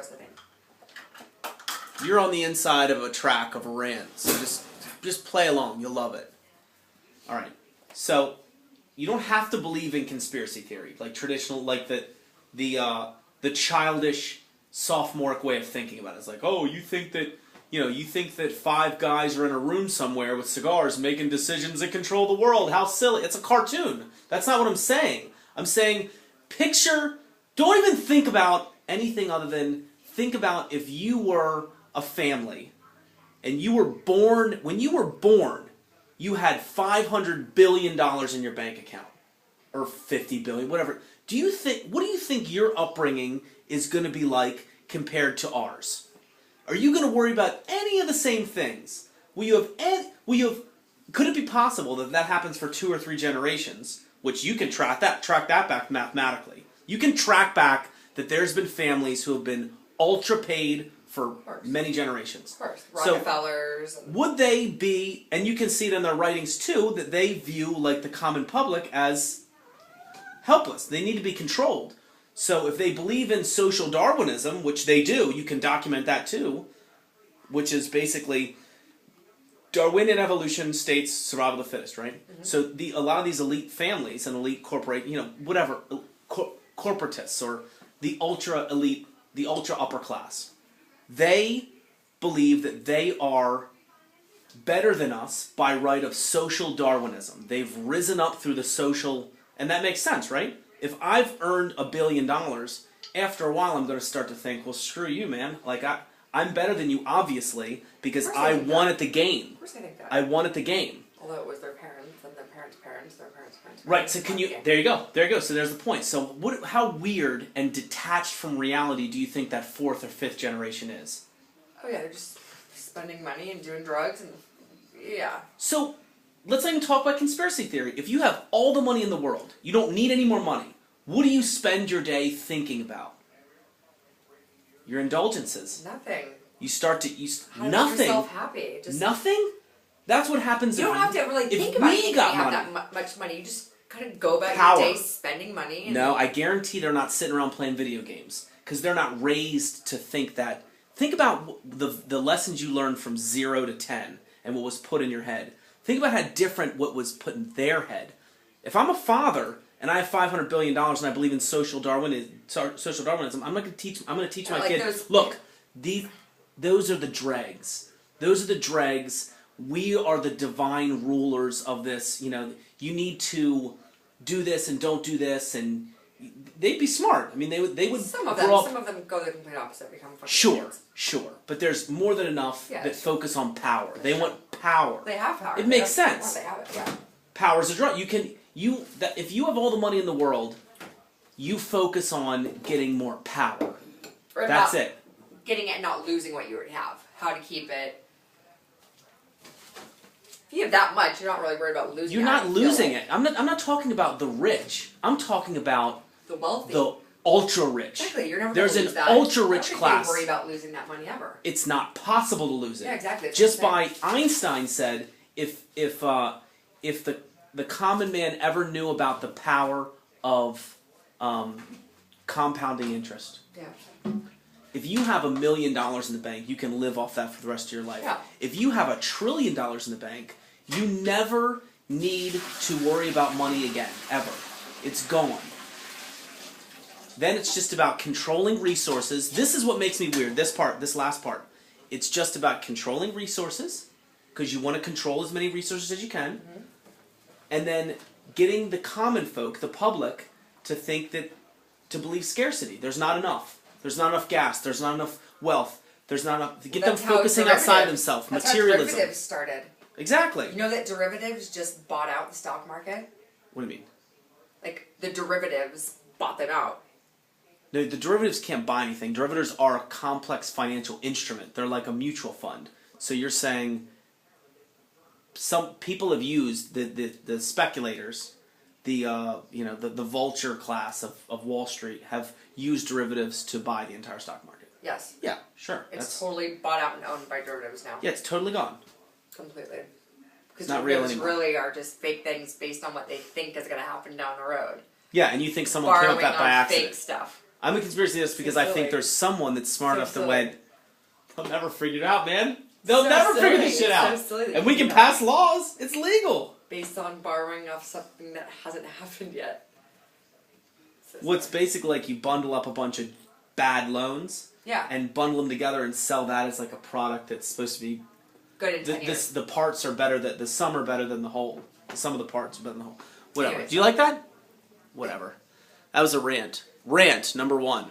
supposed to think. You're on the inside of a track of a rant, so just play along. You'll love it. All right. So you don't have to believe in conspiracy theory, like traditional, like the childish, sophomoric way of thinking about it. It's like, oh, you think that 5 guys are in a room somewhere with cigars making decisions that control the world. How silly. It's a cartoon. That's not what I'm saying. I'm saying don't even think about anything other than think about if you were a family and you were born, when you were born, you had $500 billion in your bank account. Or 50 billion, whatever. What do you think your upbringing is going to be like compared to ours? Are you going to worry about any of the same things? Could it be possible that happens for 2 or 3 generations, which you can track that back mathematically? You can track back that there's been families who have been ultra paid for many generations. Of course. Rockefellers. So, would they be, and you can see it in their writings too, that they view like the common public as helpless. They need to be controlled. So if they believe in social Darwinism, which they do, you can document that too, which is basically Darwinian evolution states survival of the fittest, right? Mm-hmm. So a lot of these elite families and elite corporate, corporatists or the ultra elite, the ultra upper class, they believe that they are better than us by right of social Darwinism. They've risen up through the social, and that makes sense, right? If I've earned $1 billion, after a while I'm going to start to think, well, screw you, man. Like, I'm better than you, obviously, because I won at the game. Of course I think that. I won at the game. Although it was their parents, and their parents' parents, their parents' parents. Right, so there you go. So there's the point. So how weird and detached from reality do you think that 4th or 5th generation is? Oh yeah, they're just spending money and doing drugs and, yeah. So, let's not even talk about conspiracy theory. If you have all the money in the world, you don't need any more money, what do you spend your day thinking about? Your indulgences. Nothing. You start to... How to nothing. make yourself happy. Nothing? That's what happens You don't have to really think about it if you have that much money. You just kind of go about your day spending money. No, I guarantee they're not sitting around playing video games. Because they're not raised to think that... Think about the lessons you learned from 0 to 10 and what was put in your head. Think about how different what was put in their head. If I'm a father and I have $500 billion and I believe in social Darwinism, I'm going to teach my kids, look, those are the dregs. Those are the dregs. We are the divine rulers of this. You need to do this and don't do this, and they'd be smart. I mean, they would. Some of them go the complete opposite, become fucking kids. Sure, but there's more than enough that focus on power. They want power. They have power. It makes sense. They have it. Yeah. Power's a drug. If you have all the money in the world, you focus on getting more power. That's it. Getting it and not losing what you already have. How to keep it. If you have that much, you're not really worried about losing it. You're not losing it. I'm not talking about the rich. I'm talking about the wealthy. The ultra rich. Exactly. You're never There's going to lose an that. ultra rich class. I don't worry about losing that money ever. It's not possible to lose it. Yeah, exactly. Just by Einstein said, if the common man ever knew about the power of compounding interest. Yeah. If you have $1 million in the bank, you can live off that for the rest of your life. Yeah. If you have $1 trillion in the bank, you never need to worry about money again, ever. It's gone. Then it's just about controlling resources. This is what makes me weird, this last part. It's just about controlling resources, because you want to control as many resources as you can, mm-hmm. and then getting the common folk, the public, to believe scarcity. There's not enough. There's not enough gas. There's not enough wealth. There's not enough... To get them focusing outside themselves. Materialism. That's how derivatives started. Exactly. You know that derivatives just bought out the stock market? What do you mean? Like, the derivatives bought them out. No, the derivatives can't buy anything. Derivatives are a complex financial instrument. They're like a mutual fund. So you're saying some people have used the speculators, the vulture class of Wall Street have used derivatives to buy the entire stock market. Yes. Yeah, sure. It's totally bought out and owned by derivatives now. Yeah, it's totally gone. Completely. Because not real derivatives really are just fake things based on what they think is going to happen down the road. Yeah, and you think someone came up with that by accident. Fake stuff. I'm a conspiracy theorist because I think there's someone that's smart enough to win. They'll never figure it out, man. They'll never figure this shit out. And we can pass laws. It's legal. Based on borrowing off something that hasn't happened yet. Well, it's basically like you bundle up a bunch of bad loans. Yeah. And bundle them together and sell that as like a product that's supposed to be good in 10 years. The parts are better, the sum are better than the whole. The sum of the parts are better than the whole. Whatever. Anyways. Do you like that? Whatever. That was a rant. Rant number 1.